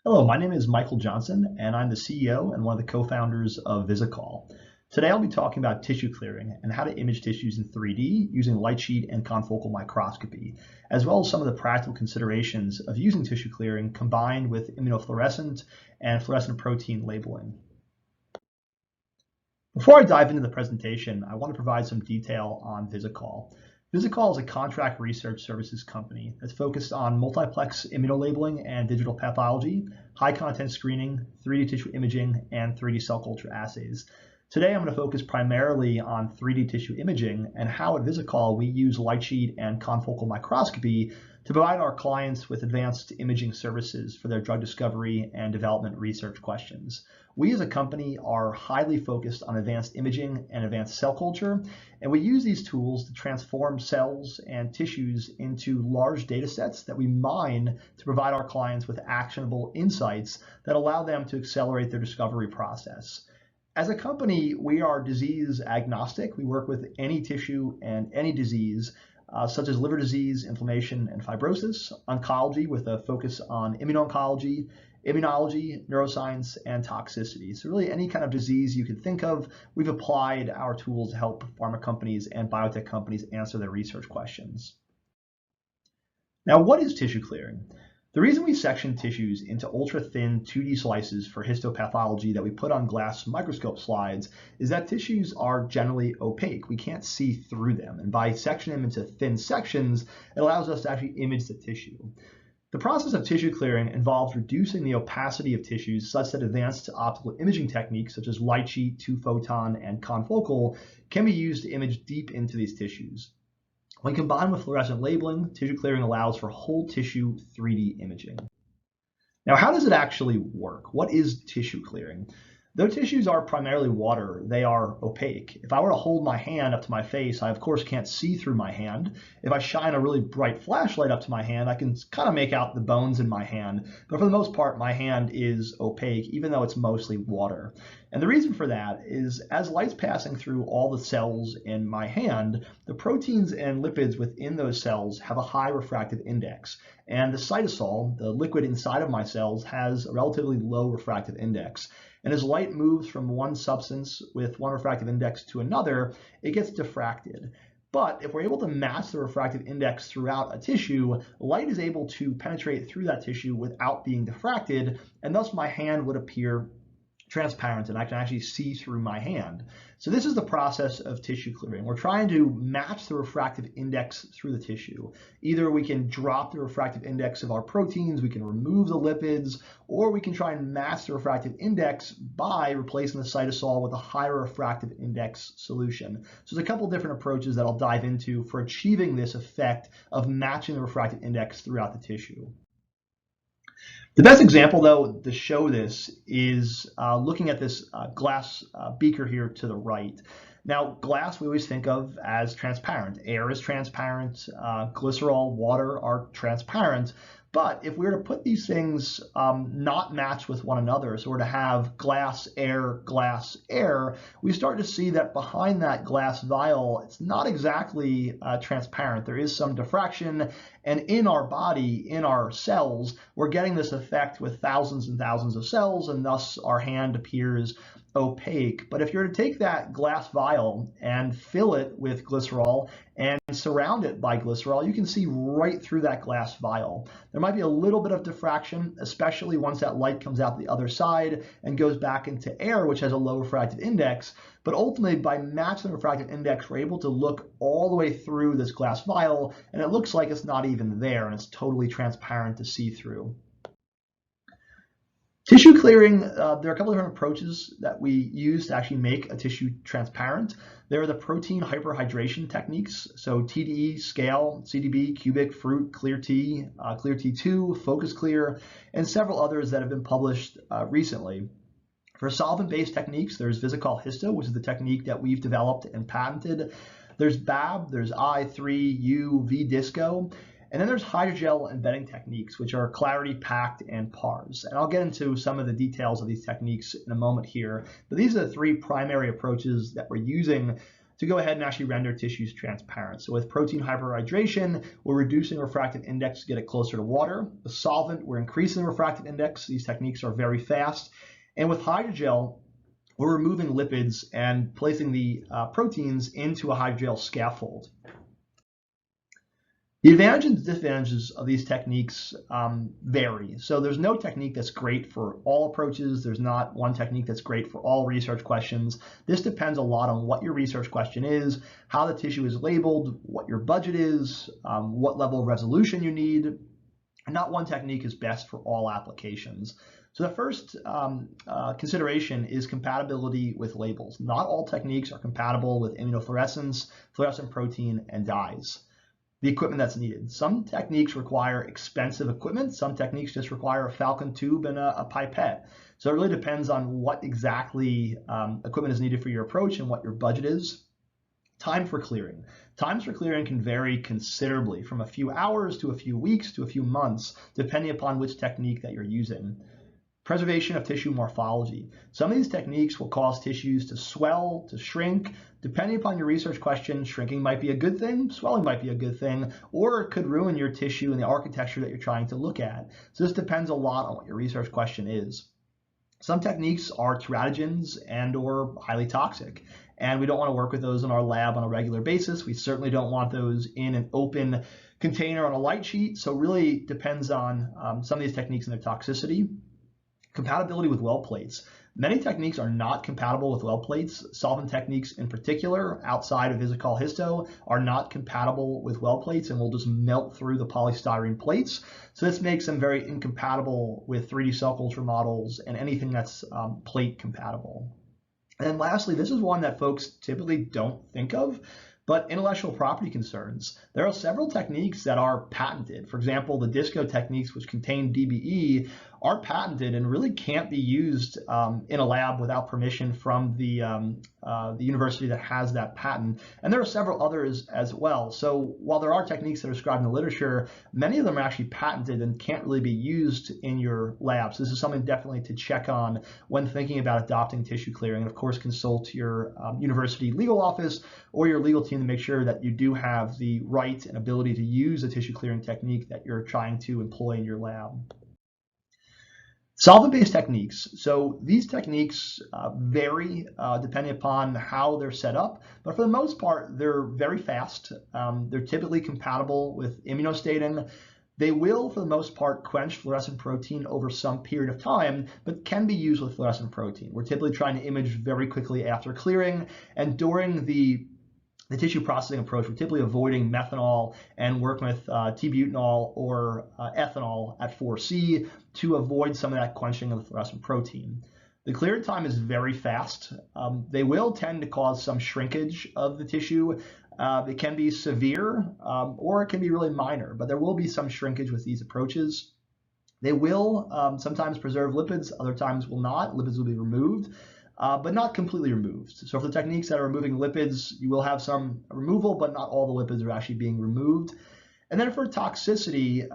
Hello, my name is Michael Johnson, and I'm the CEO and one of the co-founders of Visikol. Today I'll be talking about tissue clearing and how to image tissues in 3D using light sheet and confocal microscopy, as well as some of the practical considerations of using tissue clearing combined with immunofluorescent and fluorescent protein labeling. Before I dive into the presentation, I want to provide some detail on Visikol. Visikol is a contract research services company that's focused on multiplex immunolabeling and digital pathology, high content screening, 3D tissue imaging, and 3D cell culture assays. Today, I'm going to focus primarily on 3D tissue imaging and how at Visikol we use light sheet and confocal microscopy to provide our clients with advanced imaging services for their drug discovery and development research questions. We as a company are highly focused on advanced imaging and advanced cell culture, and we use these tools to transform cells and tissues into large data sets that we mine to provide our clients with actionable insights that allow them to accelerate their discovery process. As a company, we are disease agnostic. We work with any tissue and any disease, such as liver disease, inflammation, and fibrosis, oncology with a focus on immuno-oncology, immunology, neuroscience, and toxicity. So really any kind of disease you can think of, we've applied our tools to help pharma companies and biotech companies answer their research questions. Now, what is tissue clearing? The reason we section tissues into ultra-thin 2D slices for histopathology that we put on glass microscope slides is that tissues are generally opaque. We can't see through them. And by sectioning them into thin sections, it allows us to actually image the tissue. The process of tissue clearing involves reducing the opacity of tissues such that advanced optical imaging techniques such as light sheet, two-photon, and confocal can be used to image deep into these tissues. When combined with fluorescent labeling, tissue clearing allows for whole tissue 3D imaging. Now, how does it actually work? What is tissue clearing? Though tissues are primarily water, they are opaque. If I were to hold my hand up to my face, I of course can't see through my hand. If I shine a really bright flashlight up to my hand, I can kind of make out the bones in my hand. But for the most part, my hand is opaque, even though it's mostly water. And the reason for that is as light's passing through all the cells in my hand, the proteins and lipids within those cells have a high refractive index. And the cytosol, the liquid inside of my cells, has a relatively low refractive index. And as light moves from one substance with one refractive index to another, it gets diffracted. But if we're able to match the refractive index throughout a tissue, light is able to penetrate through that tissue without being diffracted, and thus my hand would appear transparent and I can actually see through my hand. So this is the process of tissue clearing. We're trying to match the refractive index through the tissue. Either we can drop the refractive index of our proteins, we can remove the lipids, or we can try and match the refractive index by replacing the cytosol with a higher refractive index solution. So there's a couple different approaches that I'll dive into for achieving this effect of matching the refractive index throughout the tissue. The best example, though, to show this is looking at this glass beaker here to the right. Now, glass we always think of as transparent. Air is transparent, glycerol, water are transparent. But if we were to put these things not matched with one another, so we're to have glass, air, we start to see that behind that glass vial, it's not exactly transparent. There is some diffraction, and in our body, in our cells, we're getting this effect with thousands and thousands of cells, and thus our hand appears opaque. But if you're to take that glass vial and fill it with glycerol and surround it by glycerol, you can see right through that glass vial. There might be a little bit of diffraction, especially once that light comes out the other side and goes back into air, which has a low refractive index. But ultimately, by matching the refractive index, we're able to look all the way through this glass vial, and it looks like it's not even there, and it's totally transparent to see through. Tissue clearing, there are a couple of different approaches that we use to actually make a tissue transparent. There are the protein hyperhydration techniques, so TDE, scale, CDB, cubic, fruit, clear T, clear T2, focus clear, and several others that have been published recently. For solvent-based techniques, there's Visikol Histo, which is the technique that we've developed and patented. There's BAB, there's I3, U, V Disco. And then there's hydrogel embedding techniques, which are clarity, packed, and pars. And I'll get into some of the details of these techniques in a moment here. But these are the three primary approaches that we're using to go ahead and actually render tissues transparent. So with protein hyperhydration, we're reducing refractive index to get it closer to water. With solvent, we're increasing the refractive index. These techniques are very fast. And with hydrogel, we're removing lipids and placing the proteins into a hydrogel scaffold. The advantages and disadvantages of these techniques vary. So there's no technique that's great for all approaches. There's not one technique that's great for all research questions. This depends a lot on what your research question is, how the tissue is labeled, what your budget is, what level of resolution you need. And not one technique is best for all applications. So the first consideration is compatibility with labels. Not all techniques are compatible with immunofluorescence, fluorescent protein, and dyes. The equipment that's needed. Some techniques require expensive equipment. Some techniques just require a falcon tube and a pipette. So it really depends on what exactly equipment is needed for your approach and what your budget is. Time for clearing. Times for clearing can vary considerably, from a few hours to a few weeks to a few months, depending upon which technique that you're using. Preservation of tissue morphology. Some of these techniques will cause tissues to swell, to shrink. Depending upon your research question, shrinking might be a good thing, swelling might be a good thing, or it could ruin your tissue and the architecture that you're trying to look at. So this depends a lot on what your research question is. Some techniques are teratogens and or highly toxic, and we don't want to work with those in our lab on a regular basis. We certainly don't want those in an open container on a light sheet. So really depends on some of these techniques and their toxicity. Compatibility with well plates. Many techniques are not compatible with well plates. Solvent techniques in particular, outside of Visikol histo, are not compatible with well plates and will just melt through the polystyrene plates. So this makes them very incompatible with 3D cell culture models and anything that's plate compatible. And then lastly, this is one that folks typically don't think of, but intellectual property concerns. There are several techniques that are patented. For example, the disco techniques, which contain DBE, are patented and really can't be used in a lab without permission from the university that has that patent. And there are several others as well. So while there are techniques that are described in the literature, many of them are actually patented and can't really be used in your labs. This is something definitely to check on when thinking about adopting tissue clearing. And of course, consult your university legal office or your legal team to make sure that you do have the right and ability to use the tissue clearing technique that you're trying to employ in your lab. Solvent-based techniques. So these techniques vary depending upon how they're set up, but for the most part, they're very fast. They're typically compatible with immunostatin. They will, for the most part, quench fluorescent protein over some period of time, but can be used with fluorescent protein. We're typically trying to image very quickly after clearing, and during the tissue processing approach, we're typically avoiding methanol and working with T-butanol or ethanol at 4C to avoid some of that quenching of the fluorescent protein. The clearing time is very fast. They will tend to cause some shrinkage of the tissue. It can be severe or it can be really minor, but there will be some shrinkage with these approaches. They will sometimes preserve lipids, other times will not. Lipids will be removed. But not completely removed. So for the techniques that are removing lipids, you will have some removal, but not all the lipids are actually being removed. And then for toxicity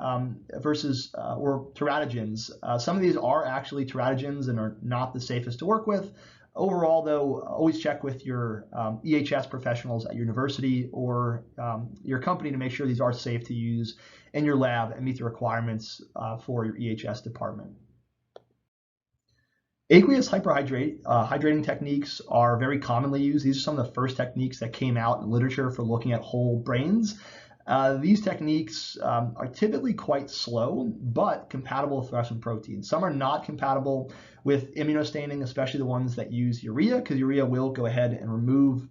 versus or teratogens, some of these are actually teratogens and are not the safest to work with. Overall, though, always check with your EHS professionals at your university or your company to make sure these are safe to use in your lab and meet the requirements for your EHS department. Aqueous hydrating techniques are very commonly used. These are some of the first techniques that came out in literature for looking at whole brains. These techniques are typically quite slow, but compatible with fluorescent proteins. Some are not compatible with immunostaining, especially the ones that use urea, because urea will go ahead and remove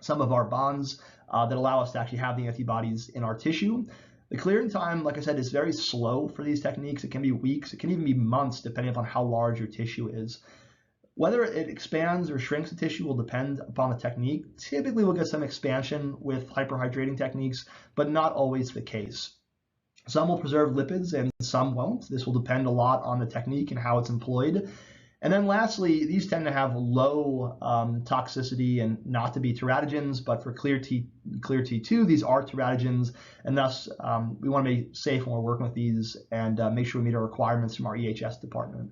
some of our bonds that allow us to actually have the antibodies in our tissue. The clearing time, like I said, is very slow for these techniques. It can be weeks, it can even be months, depending upon how large your tissue is. Whether it expands or shrinks the tissue will depend upon the technique. Typically, we'll get some expansion with hyperhydrating techniques, but not always the case. Some will preserve lipids and some won't. This will depend a lot on the technique and how it's employed. And then lastly, these tend to have low toxicity and not to be teratogens, but for clear T2, these are teratogens, and thus we want to be safe when we're working with these and make sure we meet our requirements from our EHS department.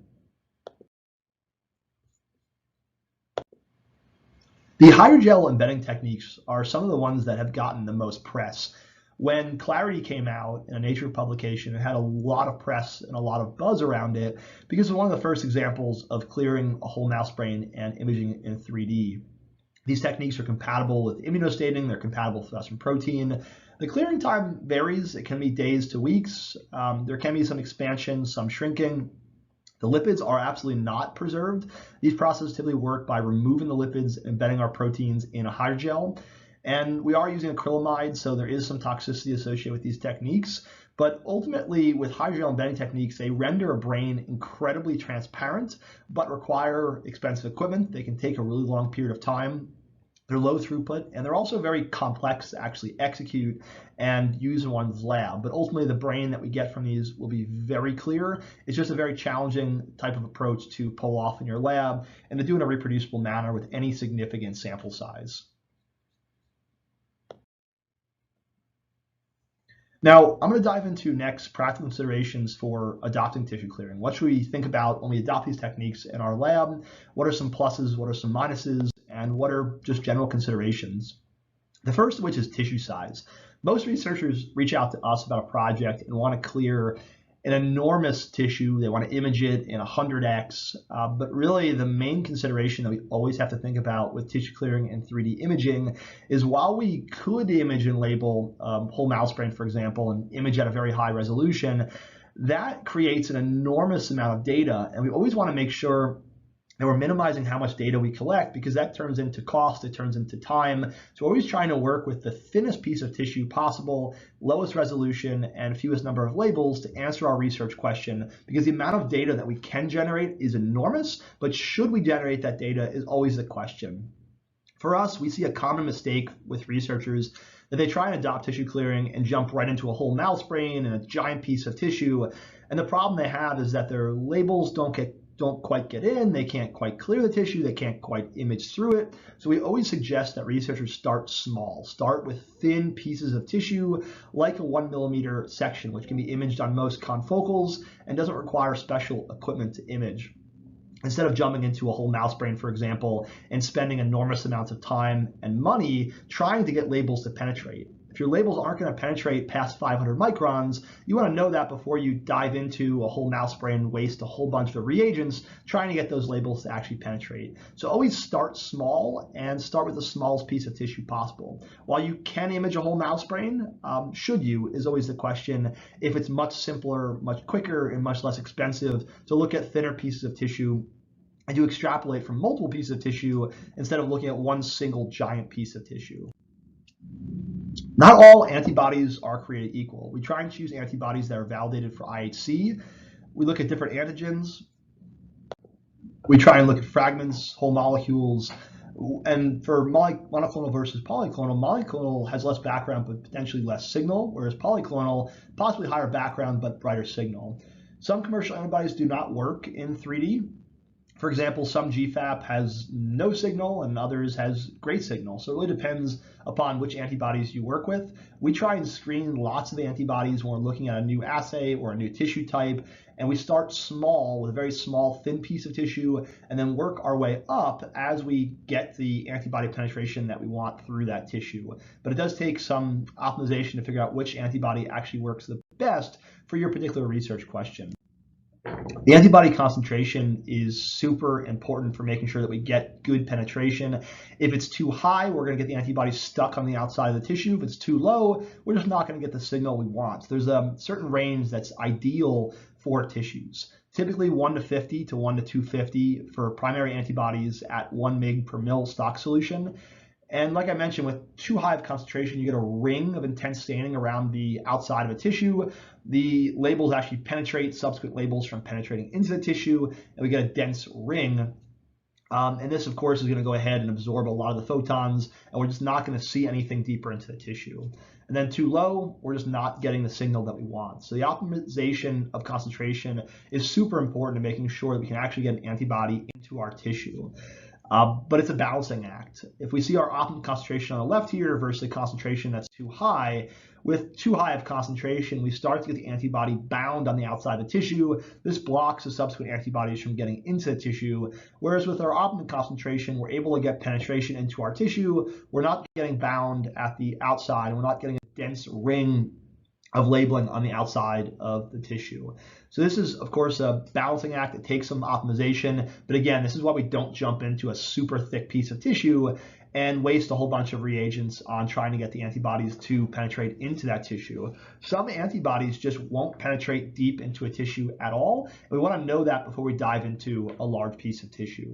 The hydrogel embedding techniques are some of the ones that have gotten the most press. When Clarity came out in a Nature publication, it had a lot of press and a lot of buzz around it because it was one of the first examples of clearing a whole mouse brain and imaging in 3D. These techniques are compatible with immunostaining, they're compatible with Western protein. The clearing time varies. It can be days to weeks. There can be some expansion, some shrinking. The lipids are absolutely not preserved. These processes typically work by removing the lipids and embedding our proteins in a hydrogel. And we are using acrylamide, so there is some toxicity associated with these techniques. But ultimately, with hydrogel embedding techniques, they render a brain incredibly transparent, but require expensive equipment. They can take a really long period of time. They're low throughput, and they're also very complex to actually execute and use in one's lab. But ultimately, the brain that we get from these will be very clear. It's just a very challenging type of approach to pull off in your lab and to do in a reproducible manner with any significant sample size. Now, I'm going to dive into next practical considerations for adopting tissue clearing. What should we think about when we adopt these techniques in our lab? What are some pluses? What are some minuses? And what are just general considerations? The first of which is tissue size. Most researchers reach out to us about a project and want to clear an enormous tissue. They want to image it in 100x, but really the main consideration that we always have to think about with tissue clearing and 3D imaging is while we could image and label whole mouse brain, for example, and image at a very high resolution, that creates an enormous amount of data, and we always want to make sure and we're minimizing how much data we collect because that turns into cost, it turns into time. So we're always trying to work with the thinnest piece of tissue possible, lowest resolution, and fewest number of labels to answer our research question, because the amount of data that we can generate is enormous, but should we generate that data is always the question. For us, we see a common mistake with researchers that they try and adopt tissue clearing and jump right into a whole mouse brain and a giant piece of tissue. And the problem they have is that their labels don't quite get in, they can't quite clear the tissue, they can't quite image through it. So we always suggest that researchers start small, start with thin pieces of tissue like a 1 millimeter section, which can be imaged on most confocals and doesn't require special equipment to image. Instead of jumping into a whole mouse brain, for example, and spending enormous amounts of time and money trying to get labels to penetrate. If your labels aren't going to penetrate past 500 microns, you want to know that before you dive into a whole mouse brain and waste a whole bunch of reagents trying to get those labels to actually penetrate. So always start small and start with the smallest piece of tissue possible. While you can image a whole mouse brain, should you is always the question. If it's much simpler, much quicker, and much less expensive to look at thinner pieces of tissue and to extrapolate from multiple pieces of tissue instead of looking at one single giant piece of tissue. Not all antibodies are created equal. We try and choose antibodies that are validated for IHC. We look at different antigens. We try and look at fragments, whole molecules. And for monoclonal versus polyclonal, monoclonal has less background but potentially less signal, whereas polyclonal, possibly higher background but brighter signal. Some commercial antibodies do not work in 3D. For example, some GFAP has no signal and others has great signal. So it really depends upon which antibodies you work with. We try and screen lots of the antibodies when we're looking at a new assay or a new tissue type. And we start small with a very small, thin piece of tissue and then work our way up as we get the antibody penetration that we want through that tissue. But it does take some optimization to figure out which antibody actually works the best for your particular research question. The antibody concentration is super important for making sure that we get good penetration. If it's too high, we're going to get the antibody stuck on the outside of the tissue. If it's too low, we're just not going to get the signal we want. So there's a certain range that's ideal for tissues. Typically 1 to 50 to 1 to 250 for primary antibodies at 1 mg per ml stock solution. And like I mentioned, with too high of concentration, you get a ring of intense staining around the outside of a tissue. The labels actually penetrate subsequent labels from penetrating into the tissue, and we get a dense ring. And this, of course, is going to go ahead and absorb a lot of the photons, and we're just not going to see anything deeper into the tissue. And then too low, we're just not getting the signal that we want. So the optimization of concentration is super important to making sure that we can actually get an antibody into our tissue. But it's a balancing act. If we see our optimum concentration on the left here versus a concentration that's too high, with too high of concentration, we start to get the antibody bound on the outside of the tissue. This blocks the subsequent antibodies from getting into the tissue. Whereas with our optimum concentration, we're able to get penetration into our tissue. We're not getting bound at the outside, and we're not getting a dense ring of labeling on the outside of the tissue. So this is, of course, a balancing act. It takes some optimization. But again, this is why we don't jump into a super thick piece of tissue and waste a whole bunch of reagents on trying to get the antibodies to penetrate into that tissue. Some antibodies just won't penetrate deep into a tissue at all. And we want to know that before we dive into a large piece of tissue.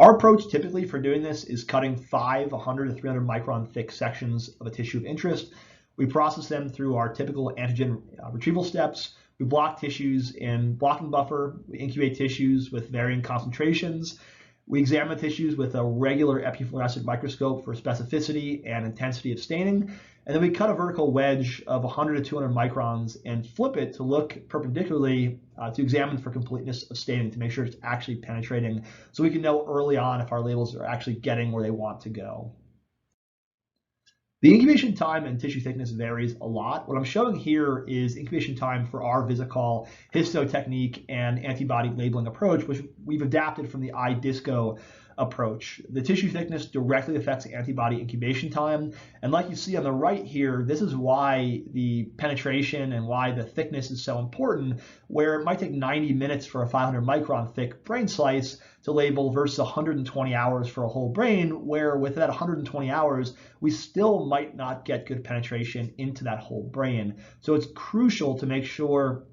Our approach typically for doing this is cutting 100 to 300 micron thick sections of a tissue of interest. We process them through our typical antigen retrieval steps. We block tissues in blocking buffer. We incubate tissues with varying concentrations. We examine tissues with a regular epifluorescent microscope for specificity and intensity of staining. And then we cut a vertical wedge of 100 to 200 microns and flip it to look perpendicularly to examine for completeness of staining to make sure it's actually penetrating, so we can know early on if our labels are actually getting where they want to go. The incubation time and tissue thickness varies a lot. What I'm showing here is incubation time for our Visikol histo technique and antibody labeling approach, which we've adapted from the iDisco approach. The tissue thickness directly affects the antibody incubation time. And like you see on the right here, this is why the penetration and why the thickness is so important, where it might take 90 minutes for a 500 micron thick brain slice to label versus 120 hours for a whole brain, where with that 120 hours, we still might not get good penetration into that whole brain. So it's crucial to make sure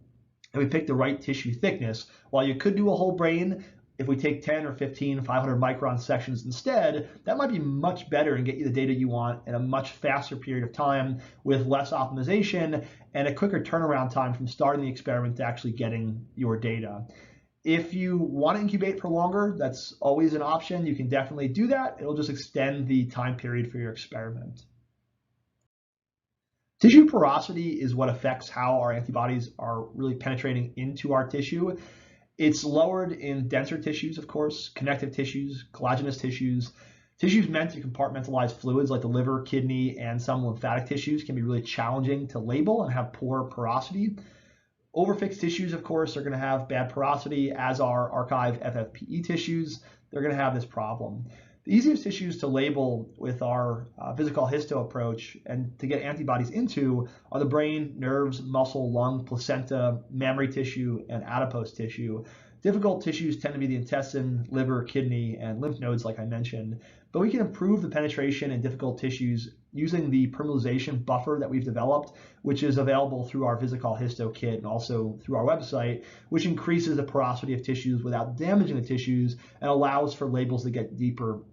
that we pick the right tissue thickness. While you could do a whole brain, if we take 10 or 15 500 micron sections instead, that might be much better and get you the data you want in a much faster period of time with less optimization and a quicker turnaround time from starting the experiment to actually getting your data. If you want to incubate for longer, that's always an option. You can definitely do that. It'll just extend the time period for your experiment. Tissue porosity is what affects how our antibodies are really penetrating into our tissue. It's lowered in denser tissues, of course, connective tissues, collagenous tissues. Tissues meant to compartmentalize fluids like the liver, kidney, and some lymphatic tissues can be really challenging to label and have poor porosity. Overfixed tissues, of course, are going to have bad porosity, as are archive FFPE tissues. They're going to have this problem. The easiest tissues to label with our Visikol histo approach and to get antibodies into are the brain, nerves, muscle, lung, placenta, mammary tissue, and adipose tissue. Difficult tissues tend to be the intestine, liver, kidney, and lymph nodes, like I mentioned. But we can improve the penetration in difficult tissues using the permeabilization buffer that we've developed, which is available through our Visikol histo kit and also through our website, which increases the porosity of tissues without damaging the tissues and allows for labels to get deeper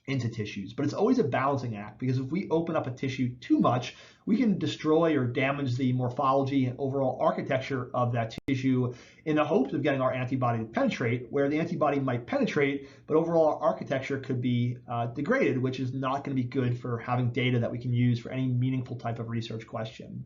into tissues. But it's always a balancing act, because if we open up a tissue too much, we can destroy or damage the morphology and overall architecture of that tissue in the hopes of getting our antibody to penetrate, where the antibody might penetrate, but overall architecture could be degraded, which is not going to be good for having data that we can use for any meaningful type of research question.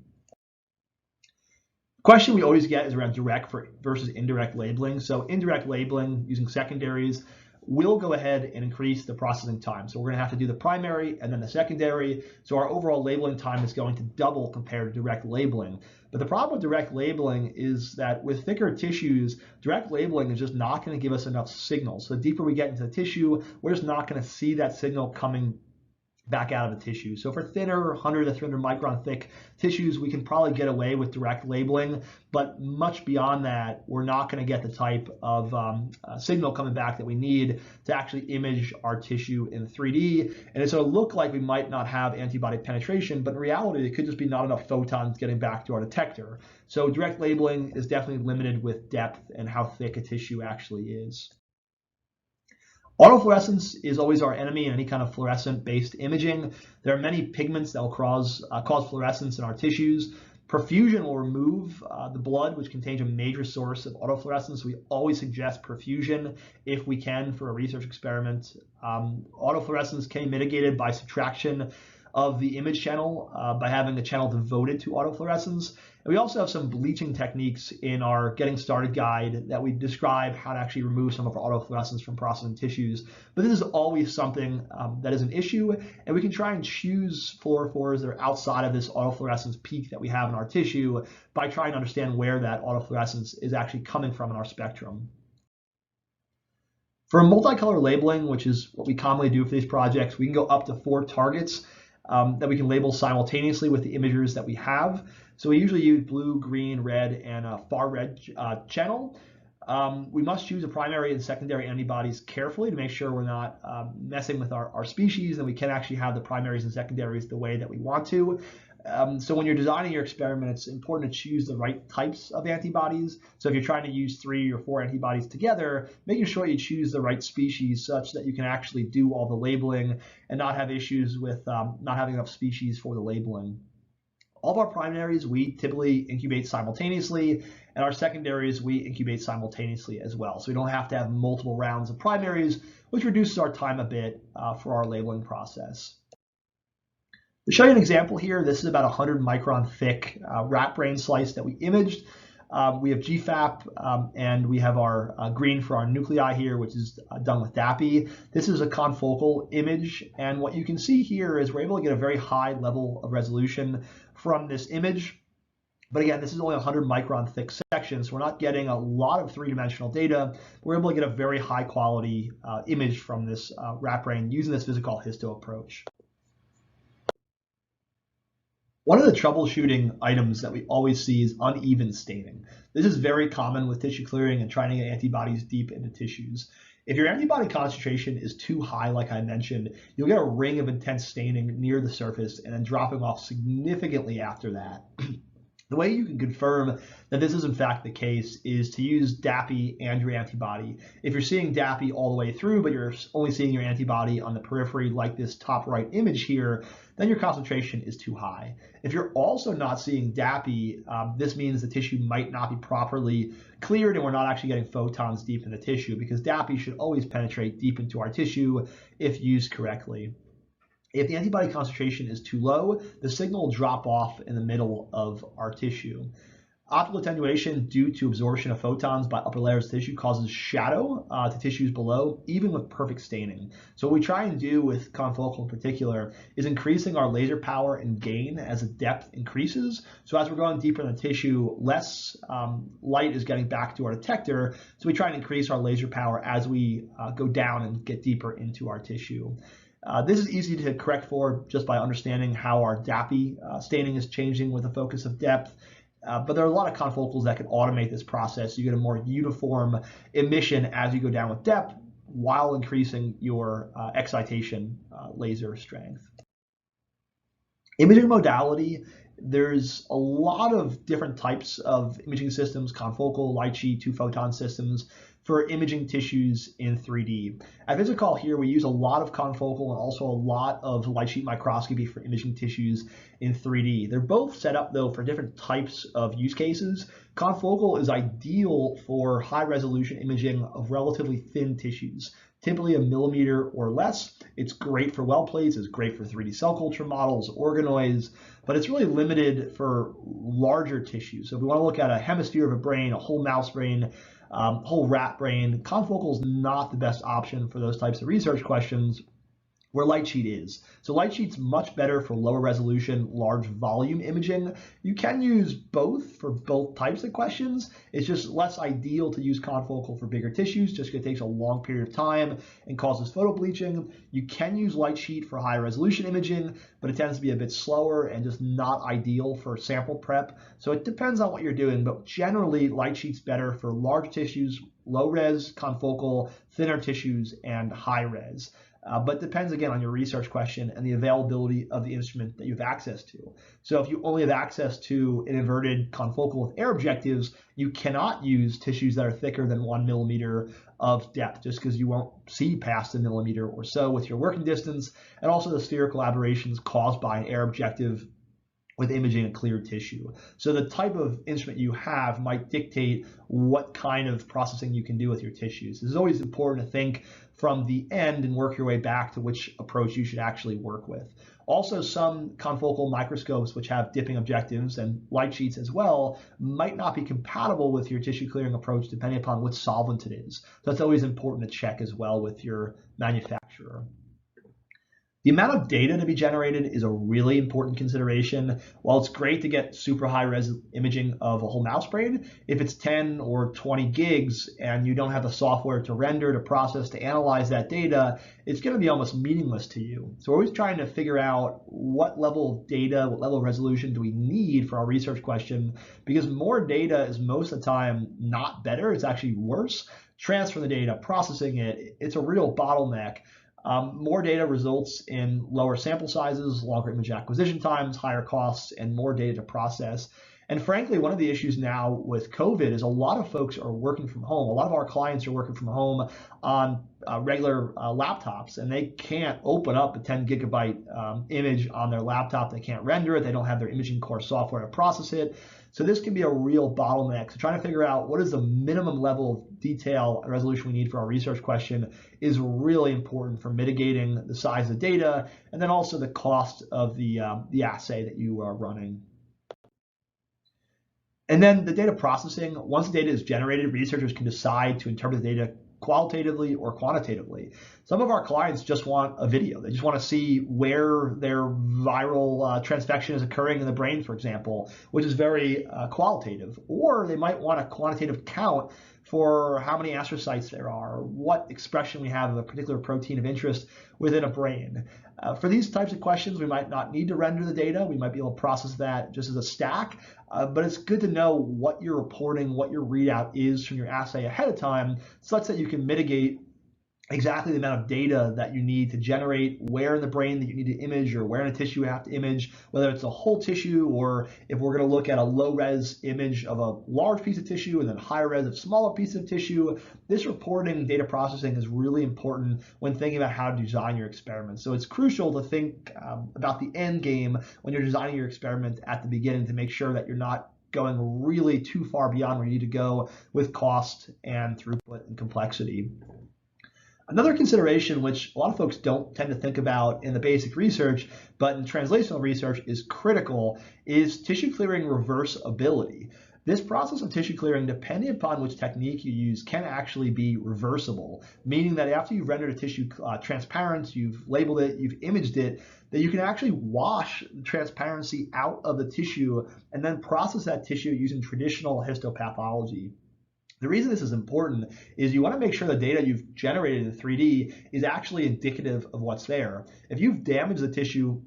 The question we always get is around direct versus indirect labeling. So indirect labeling using secondaries will go ahead and increase the processing time. So we're going to have to do the primary and then the secondary. So our overall labeling time is going to double compared to direct labeling. But the problem with direct labeling is that with thicker tissues, direct labeling is just not going to give us enough signal. So the deeper we get into the tissue, we're just not going to see that signal coming back out of the tissue. So for thinner 100 to 300 micron thick tissues, we can probably get away with direct labeling, but much beyond that, we're not going to get the type of signal coming back that we need to actually image our tissue in 3D. And it's going to look like we might not have antibody penetration, but in reality, it could just be not enough photons getting back to our detector. So direct labeling is definitely limited with depth and how thick a tissue actually is. Autofluorescence is always our enemy in any kind of fluorescent-based imaging. There are many pigments that will cause fluorescence in our tissues. Perfusion will remove the blood, which contains a major source of autofluorescence. We always suggest perfusion if we can for a research experiment. Autofluorescence can be mitigated by subtraction of the image channel by having a channel devoted to autofluorescence. And we also have some bleaching techniques in our Getting Started guide that we describe how to actually remove some of our autofluorescence from processing tissues. But this is always something that is an issue, and we can try and choose fluorophores that are outside of this autofluorescence peak that we have in our tissue by trying to understand where that autofluorescence is actually coming from in our spectrum. For multicolor labeling, which is what we commonly do for these projects, we can go up to 4 targets that we can label simultaneously with the imagers that we have. So we usually use blue, green, red, and a far red channel. We must choose a primary and secondary antibodies carefully to make sure we're not messing with our species, and we can actually have the primaries and secondaries the way that we want to. So when you're designing your experiment, it's important to choose the right types of antibodies. So if you're trying to use 3 or 4 antibodies together, making sure you choose the right species such that you can actually do all the labeling and not have issues with not having enough species for the labeling. All of our primaries we typically incubate simultaneously, and our secondaries we incubate simultaneously as well. So we don't have to have multiple rounds of primaries, which reduces our time a bit for our labeling process. To show you an example here, this is about 100 micron thick rat brain slice that we imaged. We have GFAP and we have our green for our nuclei here, which is done with DAPI. This is a confocal image, and what you can see here is we're able to get a very high level of resolution from this image. But again, this is only 100 micron thick section, so we're not getting a lot of 3-dimensional data. We're able to get a very high quality image from this rat brain using this Visikol histo approach. One of the troubleshooting items that we always see is uneven staining. This is very common with tissue clearing and trying to get antibodies deep into tissues. If your antibody concentration is too high, like I mentioned, you'll get a ring of intense staining near the surface and then dropping off significantly after that. The way you can confirm that this is in fact the case is to use DAPI and your antibody. If you're seeing DAPI all the way through, but you're only seeing your antibody on the periphery like this top right image here, then your concentration is too high. If you're also not seeing DAPI, this means the tissue might not be properly cleared and we're not actually getting photons deep in the tissue, because DAPI should always penetrate deep into our tissue if used correctly. If the antibody concentration is too low, the signal will drop off in the middle of our tissue. Optical attenuation due to absorption of photons by upper layers of tissue causes shadow to tissues below, even with perfect staining. So what we try and do with confocal in particular is increasing our laser power and gain as the depth increases. So as we're going deeper in the tissue, less light is getting back to our detector. So we try and increase our laser power as we go down and get deeper into our tissue. This is easy to correct for just by understanding how our DAPI staining is changing with a focus of depth. But there are a lot of confocals that can automate this process. You get a more uniform emission as you go down with depth while increasing your excitation laser strength. Imaging modality, there's a lot of different types of imaging systems, confocal, light sheet, 2-photon systems, for imaging tissues in 3D. At Visikol here, we use a lot of confocal and also a lot of light sheet microscopy for imaging tissues in 3D. They're both set up though for different types of use cases. Confocal is ideal for high resolution imaging of relatively thin tissues, typically 1 millimeter or less. It's great for well plates, it's great for 3D cell culture models, organoids, but it's really limited for larger tissues. So if we want to look at a hemisphere of a brain, a whole mouse brain, whole rat brain, confocal is not the best option for those types of research questions, where light sheet is. So light sheet's much better for lower resolution, large volume imaging. You can use both for both types of questions. It's just less ideal to use confocal for bigger tissues just because it takes a long period of time and causes photobleaching. You can use light sheet for high resolution imaging, but it tends to be a bit slower and just not ideal for sample prep. So it depends on what you're doing, but generally light sheet's better for large tissues, low res, confocal, thinner tissues, and high res. But depends again on your research question and the availability of the instrument that you have access to. So if you only have access to an inverted confocal with air objectives, you cannot use tissues that are thicker than 1 millimeter of depth, just because you won't see past 1 millimeter or so with your working distance, and also the spherical aberrations caused by an air objective with imaging a clear tissue. So the type of instrument you have might dictate what kind of processing you can do with your tissues. It's always important to think from the end and work your way back to which approach you should actually work with. Also, some confocal microscopes, which have dipping objectives and light sheets as well, might not be compatible with your tissue clearing approach depending upon which solvent it is. So that's always important to check as well with your manufacturer. The amount of data to be generated is a really important consideration. While it's great to get super high res imaging of a whole mouse brain, if it's 10 or 20 gigs and you don't have the software to render, to process, to analyze that data, it's going to be almost meaningless to you. So we're always trying to figure out what level of data, what level of resolution do we need for our research question, because more data is most of the time not better, it's actually worse. Transferring the data, processing it, it's a real bottleneck. More data results in lower sample sizes, longer image acquisition times, higher costs, and more data to process. And frankly, one of the issues now with COVID is a lot of folks are working from home. A lot of our clients are working from home on regular laptops, and they can't open up a 10 gigabyte image on their laptop. They can't render it. They don't have their imaging core software to process it. So this can be a real bottleneck. So trying to figure out what is the minimum level of detail and resolution we need for our research question is really important for mitigating the size of data and then also the cost of the assay that you are running. And then the data processing, once the data is generated, researchers can decide to interpret the data qualitatively or quantitatively. Some of our clients just want a video. They just want to see where their viral transfection is occurring in the brain, for example, which is very qualitative. Or they might want a quantitative count for how many astrocytes there are, what expression we have of a particular protein of interest within a brain. For these types of questions, we might not need to render the data. We might be able to process that just as a stack, but it's good to know what you're reporting, what your readout is from your assay ahead of time, such that you can mitigate exactly the amount of data that you need to generate, where in the brain that you need to image or where in a tissue you have to image, whether it's a whole tissue or if we're going to look at a low res image of a large piece of tissue and then high res of smaller pieces of tissue. This reporting data processing is really important when thinking about how to design your experiment. So it's crucial to think about the end game when you're designing your experiment at the beginning to make sure that you're not going really too far beyond where you need to go with cost and throughput and complexity. Another consideration, which a lot of folks don't tend to think about in the basic research, but in translational research is critical, is tissue clearing reversibility. This process of tissue clearing, depending upon which technique you use, can actually be reversible, meaning that after you've rendered a tissue transparent, you've labeled it, you've imaged it, that you can actually wash the transparency out of the tissue and then process that tissue using traditional histopathology. The reason this is important is you want to make sure the data you've generated in 3D is actually indicative of what's there. If you've damaged the tissue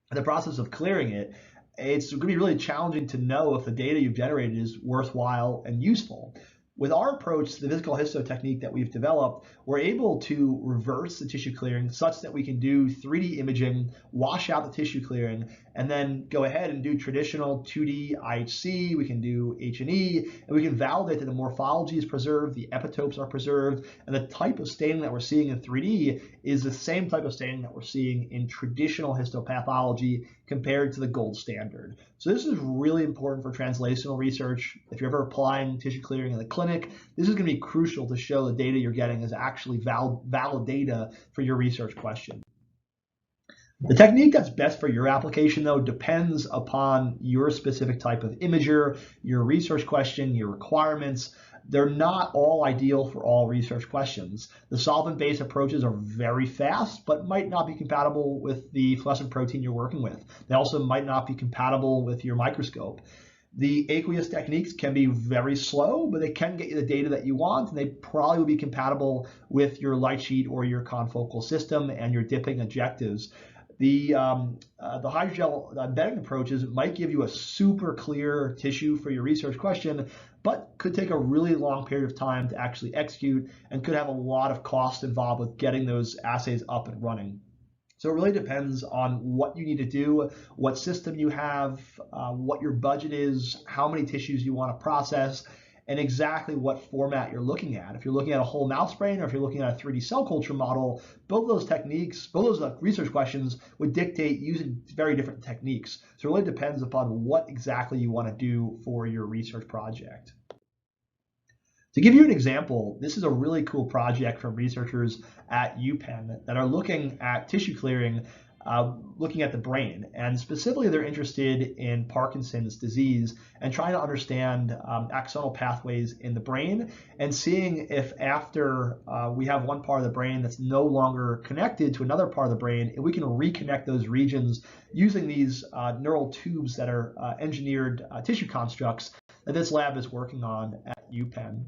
in the process of clearing it, it's going to be really challenging to know if the data you've generated is worthwhile and useful. With our approach to the Visikol histo technique that we've developed, we're able to reverse the tissue clearing such that we can do 3D imaging, wash out the tissue clearing, and then go ahead and do traditional 2D IHC, we can do H&E, and we can validate that the morphology is preserved, the epitopes are preserved, and the type of staining that we're seeing in 3D is the same type of staining that we're seeing in traditional histopathology compared to the gold standard. So this is really important for translational research. If you're ever applying tissue clearing in the clinic, this is going to be crucial to show the data you're getting is actually valid data for your research question. The technique that's best for your application, though, depends upon your specific type of imager, your research question, your requirements. They're not all ideal for all research questions. The solvent-based approaches are very fast, but might not be compatible with the fluorescent protein you're working with. They also might not be compatible with your microscope. The aqueous techniques can be very slow, but they can get you the data that you want, and they probably will be compatible with your light sheet or your confocal system and your dipping objectives. The hydrogel embedding approaches might give you a super clear tissue for your research question, but could take a really long period of time to actually execute and could have a lot of cost involved with getting those assays up and running. So it really depends on what you need to do, what system you have, what your budget is, how many tissues you want to process, and exactly what format you're looking at. If you're looking at a whole mouse brain or if you're looking at a 3D cell culture model, both those techniques, both those research questions would dictate using very different techniques. So it really depends upon what exactly you want to do for your research project. To give you an example, this is a really cool project from researchers at UPenn that are looking at tissue clearing, looking at the brain. And specifically, they're interested in Parkinson's disease and trying to understand axonal pathways in the brain and seeing if after we have one part of the brain that's no longer connected to another part of the brain, if we can reconnect those regions using these neural tubes that are engineered tissue constructs that this lab is working on at UPenn.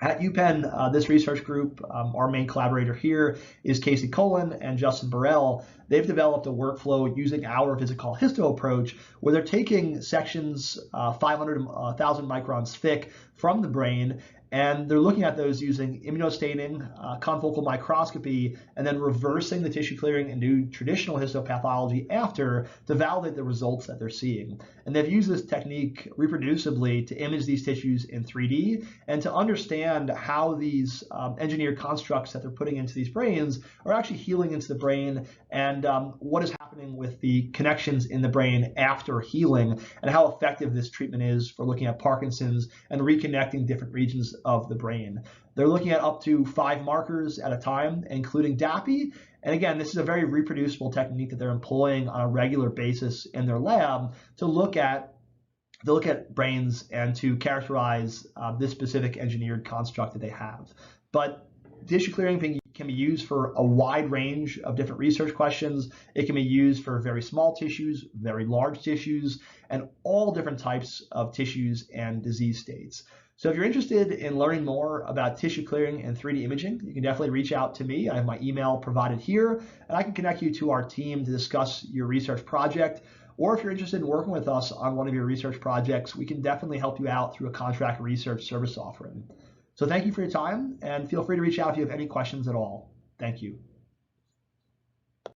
At UPenn, this research group, our main collaborator here is Casey Cullen and Justin Burrell. They've developed a workflow using our Visikol histo approach where they're taking sections 500,000 microns thick from the brain, and they're looking at those using immunostaining, confocal microscopy, and then reversing the tissue clearing and do traditional histopathology after to validate the results that they're seeing. And they've used this technique reproducibly to image these tissues in 3D and to understand how these engineered constructs that they're putting into these brains are actually healing into the brain, and what is happening with the connections in the brain after healing, and how effective this treatment is for looking at Parkinson's and reconnecting different regions of the brain. They're looking at up to 5 markers at a time, including DAPI. And again, this is a very reproducible technique that they're employing on a regular basis in their lab to look at brains and to characterize this specific engineered construct that they have. But tissue clearing can be used for a wide range of different research questions. It can be used for very small tissues, very large tissues, and all different types of tissues and disease states. So if you're interested in learning more about tissue clearing and 3D imaging, you can definitely reach out to me. I have my email provided here, and I can connect you to our team to discuss your research project. Or if you're interested in working with us on one of your research projects, we can definitely help you out through a contract research service offering. So thank you for your time, and feel free to reach out if you have any questions at all. Thank you.